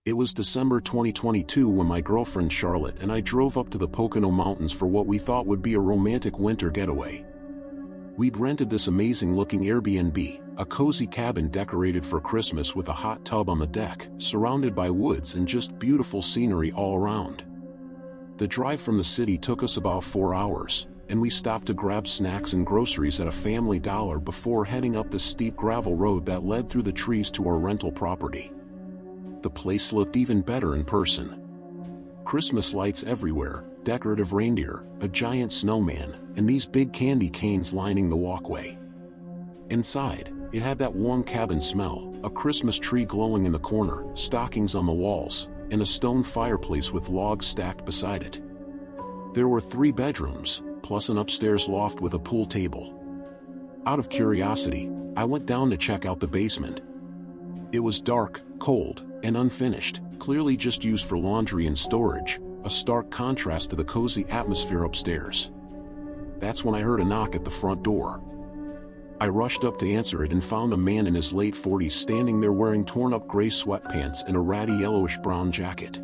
It was December 2022 when my girlfriend Charlotte and I drove up to the Pocono Mountains for what we thought would be a romantic winter getaway. We'd rented this amazing-looking Airbnb, a cozy cabin decorated for Christmas with a hot tub on the deck, surrounded by woods and just beautiful scenery all around. The drive from the city took us about 4 hours, and we stopped to grab snacks and groceries at a Family Dollar before heading up the steep gravel road that led through the trees to our rental property. The place looked even better in person. Christmas lights everywhere, decorative reindeer, a giant snowman, and these big candy canes lining the walkway. Inside, it had that warm cabin smell, a Christmas tree glowing in the corner, stockings on the walls, and a stone fireplace with logs stacked beside it. There were 3 bedrooms, plus an upstairs loft with a pool table. Out of curiosity, I went down to check out the basement. It was dark, cold, and unfinished, clearly just used for laundry and storage, a stark contrast to the cozy atmosphere upstairs. That's when I heard a knock at the front door. I rushed up to answer it and found a man in his late 40s standing there wearing torn-up gray sweatpants and a ratty yellowish-brown jacket.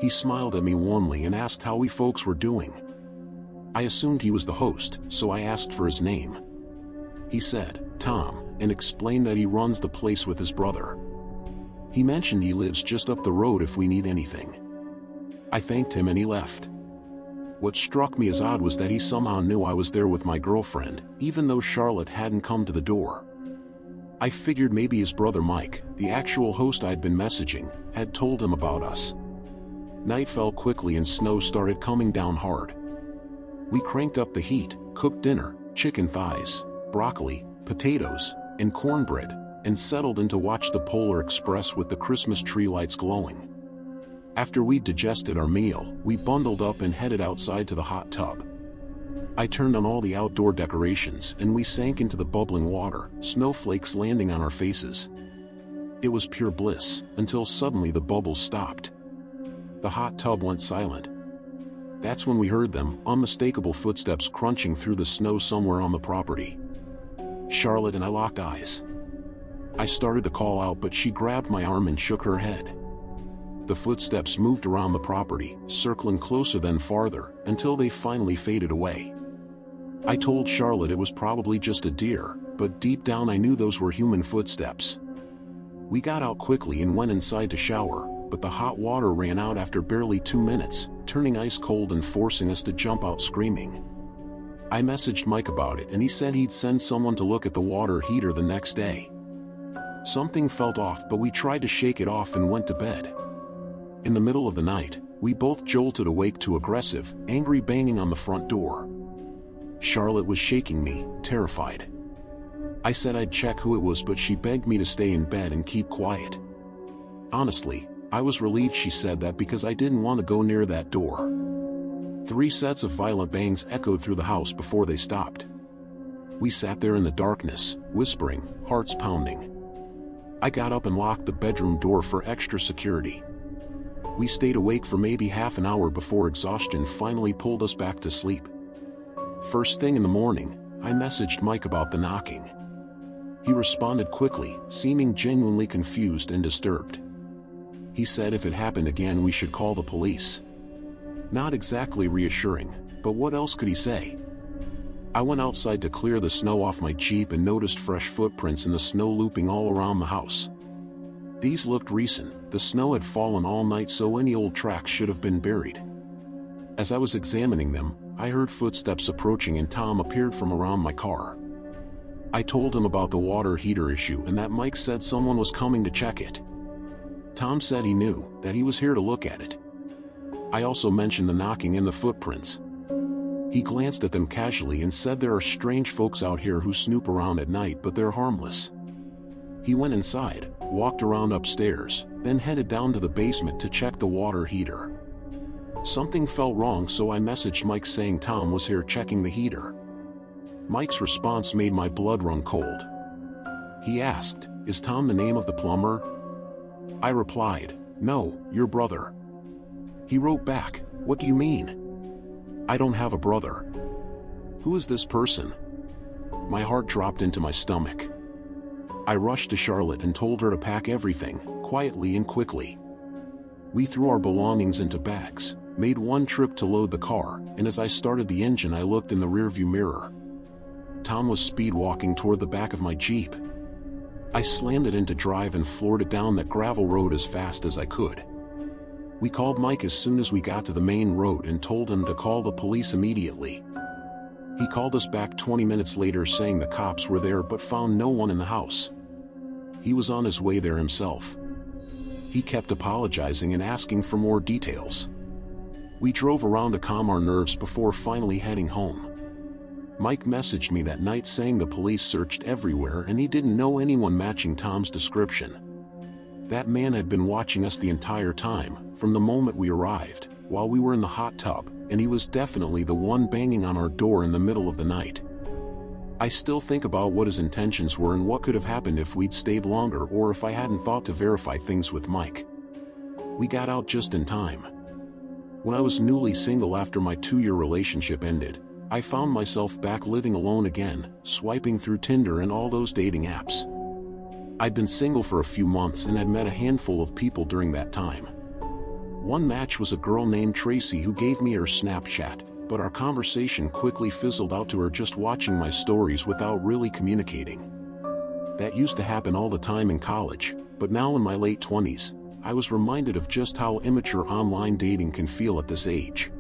He smiled at me warmly and asked how we folks were doing. I assumed he was the host, so I asked for his name. He said, Tom, and explained that he runs the place with his brother. He mentioned he lives just up the road if we need anything. I thanked him and he left. What struck me as odd was that he somehow knew I was there with my girlfriend, even though Charlotte hadn't come to the door. I figured maybe his brother Mike, the actual host I'd been messaging, had told him about us. Night fell quickly and snow started coming down hard. We cranked up the heat, cooked dinner, chicken thighs, broccoli, potatoes, and cornbread, and settled in to watch the Polar Express with the Christmas tree lights glowing. After we'd digested our meal, we bundled up and headed outside to the hot tub. I turned on all the outdoor decorations and we sank into the bubbling water, snowflakes landing on our faces. It was pure bliss, until suddenly the bubbles stopped. The hot tub went silent. That's when we heard them, unmistakable footsteps crunching through the snow somewhere on the property. Charlotte and I locked eyes. I started to call out, but she grabbed my arm and shook her head. The footsteps moved around the property, circling closer then farther, until they finally faded away. I told Charlotte it was probably just a deer, but deep down I knew those were human footsteps. We got out quickly and went inside to shower, but the hot water ran out after barely 2 minutes, turning ice cold and forcing us to jump out screaming. I messaged Mike about it and he said he'd send someone to look at the water heater the next day. Something felt off, but we tried to shake it off and went to bed. In the middle of the night, we both jolted awake to aggressive, angry banging on the front door. Charlotte was shaking me, terrified. I said I'd check who it was, but she begged me to stay in bed and keep quiet. Honestly, I was relieved she said that because I didn't want to go near that door. 3 sets of violent bangs echoed through the house before they stopped. We sat there in the darkness, whispering, hearts pounding. I got up and locked the bedroom door for extra security. We stayed awake for maybe half an hour before exhaustion finally pulled us back to sleep. First thing in the morning, I messaged Mike about the knocking. He responded quickly, seeming genuinely confused and disturbed. He said if it happened again we should call the police. Not exactly reassuring, but what else could he say? I went outside to clear the snow off my Jeep and noticed fresh footprints in the snow looping all around the house. These looked recent. The snow had fallen all night, so any old tracks should have been buried. As I was examining them, I heard footsteps approaching and Tom appeared from around my car. I told him about the water heater issue and that Mike said someone was coming to check it. Tom said he knew, that he was here to look at it. I also mentioned the knocking and the footprints. He glanced at them casually and said there are strange folks out here who snoop around at night, but they're harmless. He went inside, walked around upstairs, then headed down to the basement to check the water heater. Something felt wrong, so I messaged Mike saying Tom was here checking the heater. Mike's response made my blood run cold. He asked, "Is Tom the name of the plumber?" I replied, "No, your brother." He wrote back, "What do you mean? I don't have a brother. Who is this person?" My heart dropped into my stomach. I rushed to Charlotte and told her to pack everything, quietly and quickly. We threw our belongings into bags, made one trip to load the car, and as I started the engine I looked in the rearview mirror. Tom was speed walking toward the back of my Jeep. I slammed it into drive and floored it down that gravel road as fast as I could. We called Mike as soon as we got to the main road and told him to call the police immediately. He called us back 20 minutes later saying the cops were there but found no one in the house. He was on his way there himself. He kept apologizing and asking for more details. We drove around to calm our nerves before finally heading home. Mike messaged me that night saying the police searched everywhere and he didn't know anyone matching Tom's description. That man had been watching us the entire time, from the moment we arrived, while we were in the hot tub, and he was definitely the one banging on our door in the middle of the night. I still think about what his intentions were and what could have happened if we'd stayed longer or if I hadn't thought to verify things with Mike. We got out just in time. When I was newly single after my 2-year relationship ended, I found myself back living alone again, swiping through Tinder and all those dating apps. I'd been single for a few months and had met a handful of people during that time. One match was a girl named Tracy who gave me her Snapchat, but our conversation quickly fizzled out to her just watching my stories without really communicating. That used to happen all the time in college, but now in my late 20s, I was reminded of just how immature online dating can feel at this age.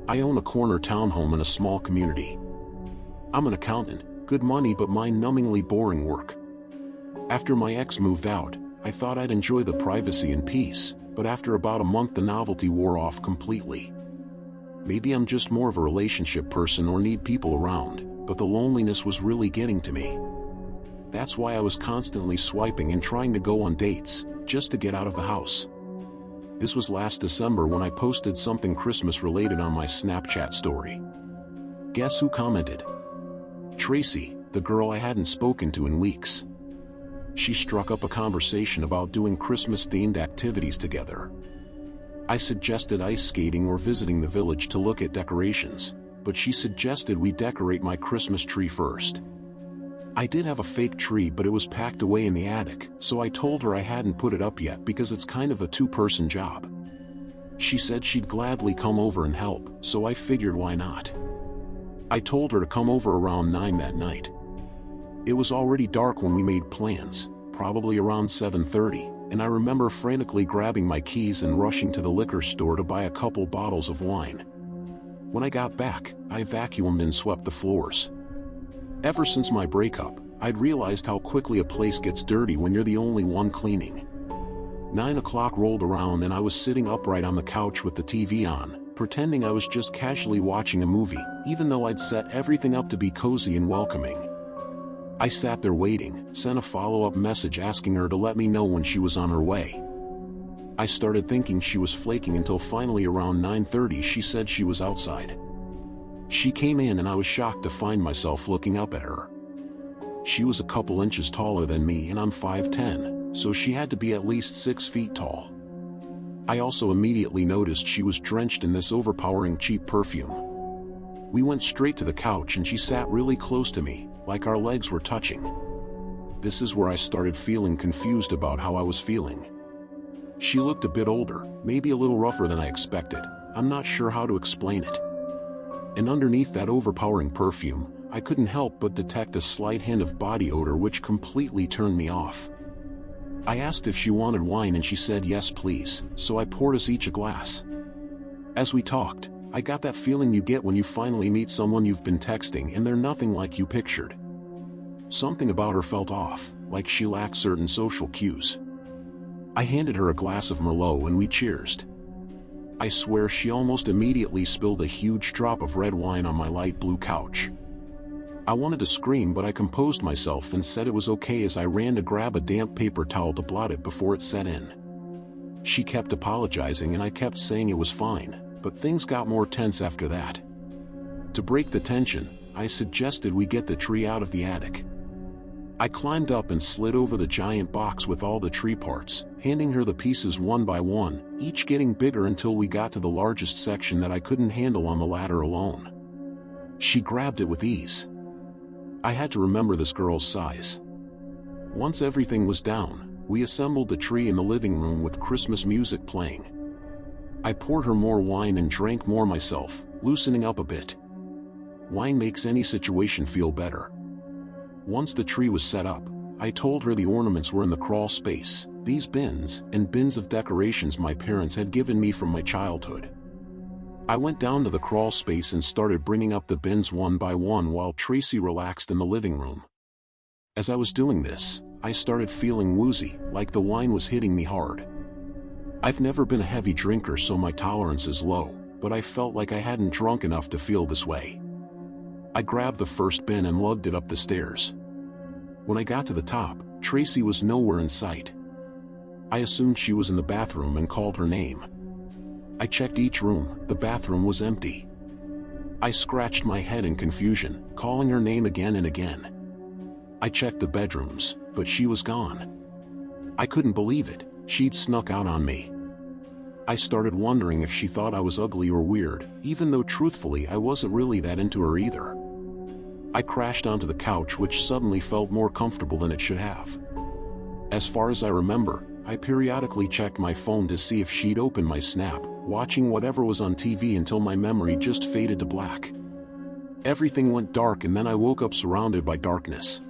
I own a corner townhome in a small community. I'm an accountant, good money but mind-numbingly boring work. After my ex moved out, I thought I'd enjoy the privacy and peace, but after about a month the novelty wore off completely. Maybe I'm just more of a relationship person or need people around, but the loneliness was really getting to me. That's why I was constantly swiping and trying to go on dates, just to get out of the house. This was last December when I posted something Christmas related on my Snapchat story. Guess who commented? Tracy, the girl I hadn't spoken to in weeks. She struck up a conversation about doing Christmas-themed activities together. I suggested ice skating or visiting the village to look at decorations, but she suggested we decorate my Christmas tree first. I did have a fake tree but it was packed away in the attic, so I told her I hadn't put it up yet because it's kind of a 2-person job. She said she'd gladly come over and help, so I figured why not. I told her to come over around 9 that night. It was already dark when we made plans, probably around 7:30, and I remember frantically grabbing my keys and rushing to the liquor store to buy a couple bottles of wine. When I got back, I vacuumed and swept the floors. Ever since my breakup, I'd realized how quickly a place gets dirty when you're the only one cleaning. 9 o'clock rolled around and I was sitting upright on the couch with the TV on, pretending I was just casually watching a movie, even though I'd set everything up to be cozy and welcoming. I sat there waiting, sent a follow-up message asking her to let me know when she was on her way. I started thinking she was flaking until finally around 9:30 she said she was outside. She came in and I was shocked to find myself looking up at her. She was a couple inches taller than me and I'm 5'10", so she had to be at least 6 feet tall. I also immediately noticed she was drenched in this overpowering cheap perfume. We went straight to the couch and she sat really close to me, like our legs were touching. This is where I started feeling confused about how I was feeling. She looked a bit older, maybe a little rougher than I expected. I'm not sure how to explain it. And underneath that overpowering perfume, I couldn't help but detect a slight hint of body odor which completely turned me off. I asked if she wanted wine and she said yes please, so I poured us each a glass. As we talked, I got that feeling you get when you finally meet someone you've been texting and they're nothing like you pictured. Something about her felt off, like she lacked certain social cues. I handed her a glass of Merlot and we cheersed. I swear she almost immediately spilled a huge drop of red wine on my light blue couch. I wanted to scream but I composed myself and said it was okay as I ran to grab a damp paper towel to blot it before it set in. She kept apologizing and I kept saying it was fine, but things got more tense after that. To break the tension, I suggested we get the tree out of the attic. I climbed up and slid over the giant box with all the tree parts, handing her the pieces one by one, each getting bigger until we got to the largest section that I couldn't handle on the ladder alone. She grabbed it with ease. I had to remember this girl's size. Once everything was down, we assembled the tree in the living room with Christmas music playing. I poured her more wine and drank more myself, loosening up a bit. Wine makes any situation feel better. Once the tree was set up, I told her the ornaments were in the crawl space, these bins and bins of decorations my parents had given me from my childhood. I went down to the crawl space and started bringing up the bins one by one while Tracy relaxed in the living room. As I was doing this, I started feeling woozy, like the wine was hitting me hard. I've never been a heavy drinker, so my tolerance is low, but I felt like I hadn't drunk enough to feel this way. I grabbed the first bin and lugged it up the stairs. When I got to the top, Tracy was nowhere in sight. I assumed she was in the bathroom and called her name. I checked each room, the bathroom was empty. I scratched my head in confusion, calling her name again and again. I checked the bedrooms, but she was gone. I couldn't believe it, she'd snuck out on me. I started wondering if she thought I was ugly or weird, even though truthfully I wasn't really that into her either. I crashed onto the couch, which suddenly felt more comfortable than it should have. As far as I remember, I periodically checked my phone to see if she'd opened my Snap, watching whatever was on TV until my memory just faded to black. Everything went dark and then I woke up surrounded by darkness.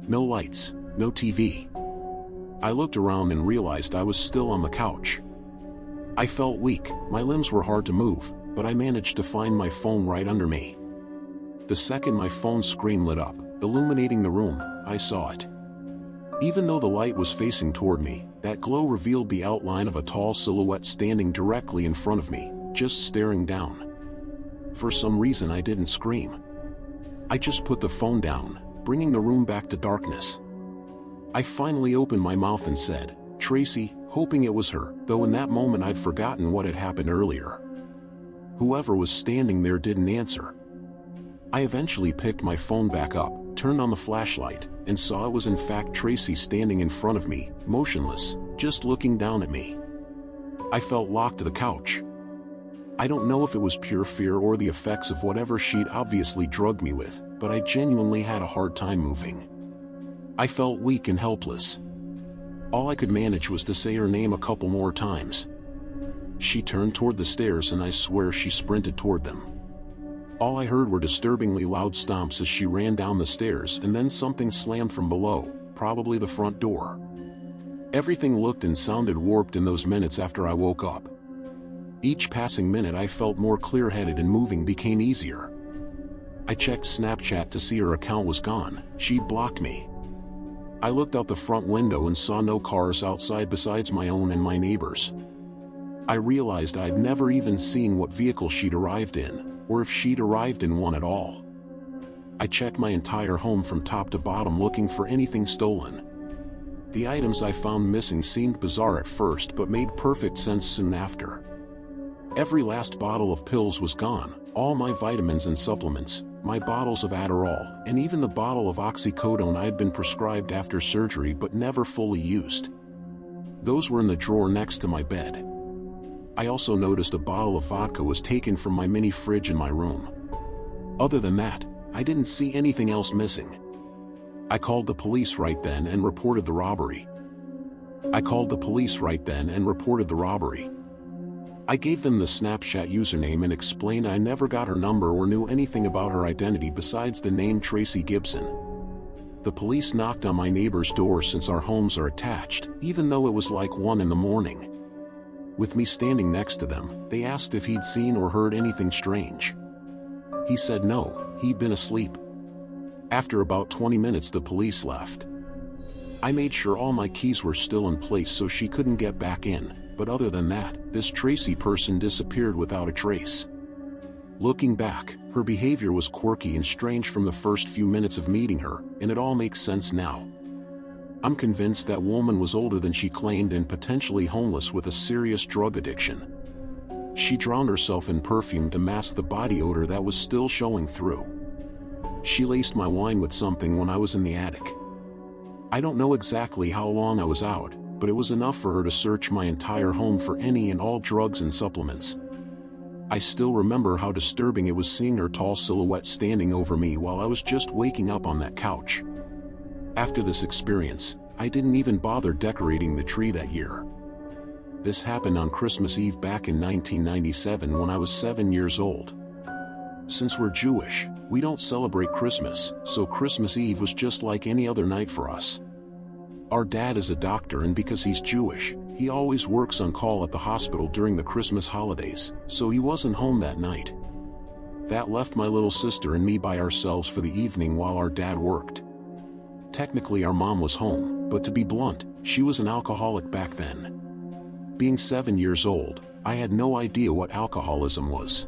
No lights, no TV. I looked around and realized I was still on the couch. I felt weak, my limbs were hard to move, but I managed to find my phone right under me. The second my phone's screen lit up, illuminating the room, I saw it. Even though the light was facing toward me, that glow revealed the outline of a tall silhouette standing directly in front of me, just staring down. For some reason I didn't scream. I just put the phone down, bringing the room back to darkness. I finally opened my mouth and said, "Tracy," hoping it was her, though in that moment I'd forgotten what had happened earlier. Whoever was standing there didn't answer. I eventually picked my phone back up, turned on the flashlight, and saw it was in fact Tracy standing in front of me, motionless, just looking down at me. I felt locked to the couch. I don't know if it was pure fear or the effects of whatever she'd obviously drugged me with, but I genuinely had a hard time moving. I felt weak and helpless. All I could manage was to say her name a couple more times. She turned toward the stairs and I swear she sprinted toward them. All I heard were disturbingly loud stomps as she ran down the stairs, and then something slammed from below, probably the front door. Everything looked and sounded warped in those minutes after I woke up. Each passing minute I felt more clear-headed and moving became easier. I checked Snapchat to see her account was gone, she'd blocked me. I looked out the front window and saw no cars outside besides my own and my neighbor's. I realized I'd never even seen what vehicle she'd arrived in, or if she'd arrived in one at all. I checked my entire home from top to bottom looking for anything stolen. The items I found missing seemed bizarre at first but made perfect sense soon after. Every last bottle of pills was gone, all my vitamins and supplements, my bottles of Adderall, and even the bottle of oxycodone I had been prescribed after surgery but never fully used. Those were in the drawer next to my bed. I also noticed a bottle of vodka was taken from my mini fridge in my room. Other than that, I didn't see anything else missing. I called the police right then and reported the robbery. I gave them the Snapchat username and explained I never got her number or knew anything about her identity besides the name Tracy Gibson. The police knocked on my neighbor's door since our homes are attached, even though it was like 1 in the morning. With me standing next to them, they asked if he'd seen or heard anything strange. He said no, he'd been asleep. After about 20 minutes the police left. I made sure all my keys were still in place so she couldn't get back in, but other than that, this Tracy person disappeared without a trace. Looking back, her behavior was quirky and strange from the first few minutes of meeting her, and it all makes sense now. I'm convinced that woman was older than she claimed and potentially homeless with a serious drug addiction. She drowned herself in perfume to mask the body odor that was still showing through. She laced my wine with something when I was in the attic. I don't know exactly how long I was out, but it was enough for her to search my entire home for any and all drugs and supplements. I still remember how disturbing it was seeing her tall silhouette standing over me while I was just waking up on that couch. After this experience, I didn't even bother decorating the tree that year. This happened on Christmas Eve back in 1997 when I was 7 years old. Since we're Jewish, we don't celebrate Christmas, so Christmas Eve was just like any other night for us. Our dad is a doctor, and because he's Jewish, he always works on call at the hospital during the Christmas holidays, so he wasn't home that night. That left my little sister and me by ourselves for the evening while our dad worked. Technically our mom was home, but to be blunt, she was an alcoholic back then. Being 7 years old, I had no idea what alcoholism was.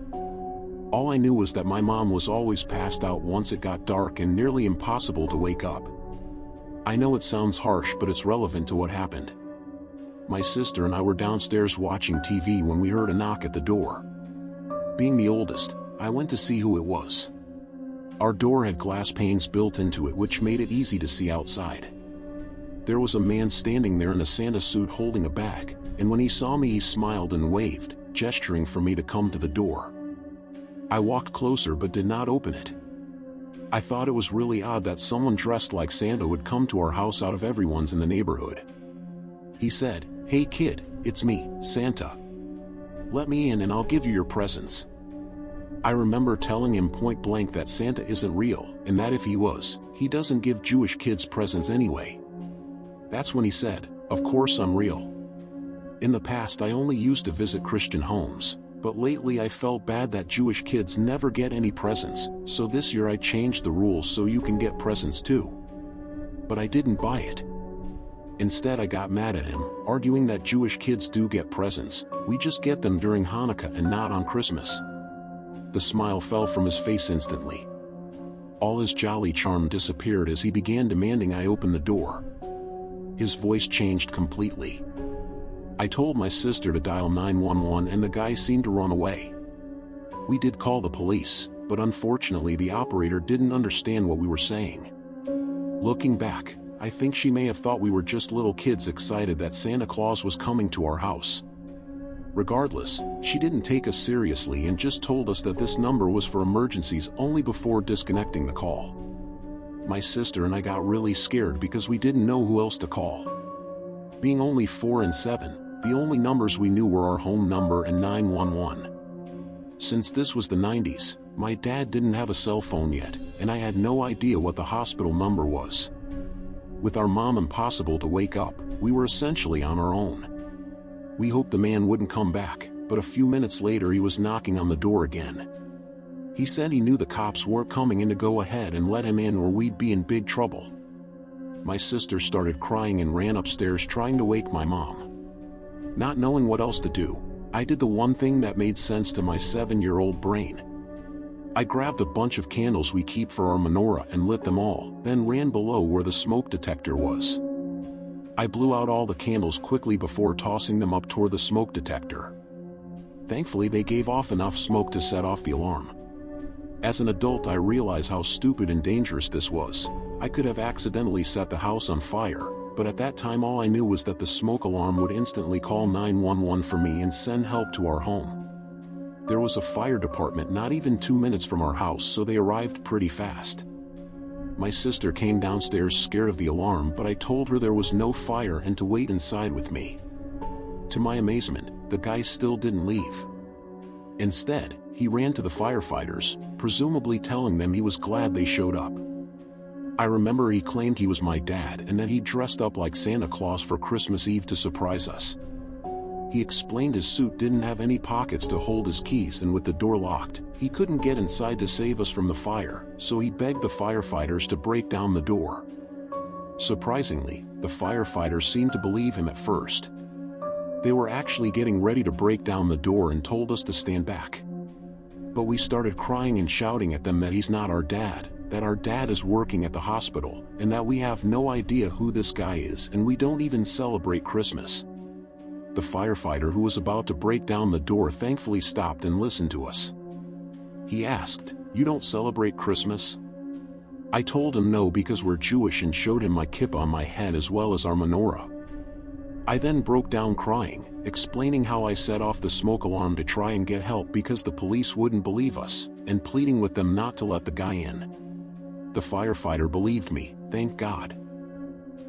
All I knew was that my mom was always passed out once it got dark and nearly impossible to wake up. I know it sounds harsh, but it's relevant to what happened. My sister and I were downstairs watching TV when we heard a knock at the door. Being the oldest, I went to see who it was. Our door had glass panes built into it, which made it easy to see outside. There was a man standing there in a Santa suit holding a bag, and when he saw me he smiled and waved, gesturing for me to come to the door. I walked closer but did not open it. I thought it was really odd that someone dressed like Santa would come to our house out of everyone's in the neighborhood. He said, "Hey kid, it's me, Santa. Let me in and I'll give you your presents." I remember telling him point blank that Santa isn't real, and that if he was, he doesn't give Jewish kids presents anyway. That's when he said, "Of course I'm real." In the past I only used to visit Christian homes, but lately I felt bad that Jewish kids never get any presents, so this year I changed the rules so you can get presents too. But I didn't buy it. Instead I got mad at him, arguing that Jewish kids do get presents, we just get them during Hanukkah and not on Christmas. The smile fell from his face instantly. All his jolly charm disappeared as he began demanding I open the door. His voice changed completely. I told my sister to dial 911 and the guy seemed to run away. We did call the police, but unfortunately the operator didn't understand what we were saying. Looking back, I think she may have thought we were just little kids excited that Santa Claus was coming to our house. Regardless, she didn't take us seriously and just told us that this number was for emergencies only before disconnecting the call. My sister and I got really scared because we didn't know who else to call. Being only 4 and 7, the only numbers we knew were our home number and 911. Since this was the 90s, my dad didn't have a cell phone yet, and I had no idea what the hospital number was. With our mom impossible to wake up, we were essentially on our own. We hoped the man wouldn't come back, but a few minutes later he was knocking on the door again. He said he knew the cops weren't coming in to go ahead and let him in or we'd be in big trouble. My sister started crying and ran upstairs trying to wake my mom. Not knowing what else to do, I did the one thing that made sense to my 7-year-old brain. I grabbed a bunch of candles we keep for our menorah and lit them all, then ran below where the smoke detector was. I blew out all the candles quickly before tossing them up toward the smoke detector. Thankfully they gave off enough smoke to set off the alarm. As an adult I realize how stupid and dangerous this was. I could have accidentally set the house on fire, but at that time all I knew was that the smoke alarm would instantly call 911 for me and send help to our home. There was a fire department not even 2 minutes from our house, so they arrived pretty fast. My sister came downstairs scared of the alarm, but I told her there was no fire and to wait inside with me. To my amazement, the guy still didn't leave. Instead, he ran to the firefighters, presumably telling them he was glad they showed up. I remember he claimed he was my dad and that he dressed up like Santa Claus for Christmas Eve to surprise us. He explained his suit didn't have any pockets to hold his keys, and with the door locked, he couldn't get inside to save us from the fire, so he begged the firefighters to break down the door. Surprisingly, the firefighters seemed to believe him at first. They were actually getting ready to break down the door and told us to stand back. But we started crying and shouting at them that he's not our dad, that our dad is working at the hospital, and that we have no idea who this guy is and we don't even celebrate Christmas. The firefighter who was about to break down the door thankfully stopped and listened to us. He asked, "You don't celebrate Christmas?" I told him no because we're Jewish and showed him my kippah on my head as well as our menorah. I then broke down crying, explaining how I set off the smoke alarm to try and get help because the police wouldn't believe us, and pleading with them not to let the guy in. The firefighter believed me, thank God.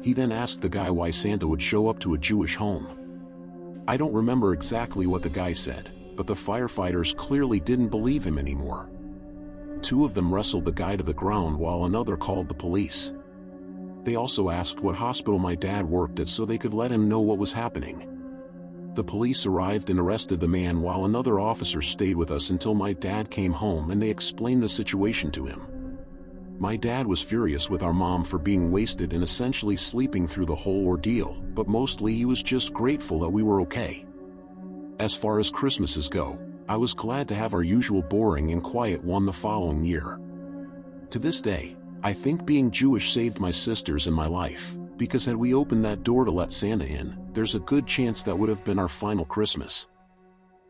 He then asked the guy why Santa would show up to a Jewish home. I don't remember exactly what the guy said, but the firefighters clearly didn't believe him anymore. Two of them wrestled the guy to the ground while another called the police. They also asked what hospital my dad worked at so they could let him know what was happening. The police arrived and arrested the man while another officer stayed with us until my dad came home and they explained the situation to him. My dad was furious with our mom for being wasted and essentially sleeping through the whole ordeal, but mostly he was just grateful that we were okay. As far as Christmases go, I was glad to have our usual boring and quiet one the following year. To this day, I think being Jewish saved my sisters and my life, because had we opened that door to let Santa in, there's a good chance that would have been our final Christmas.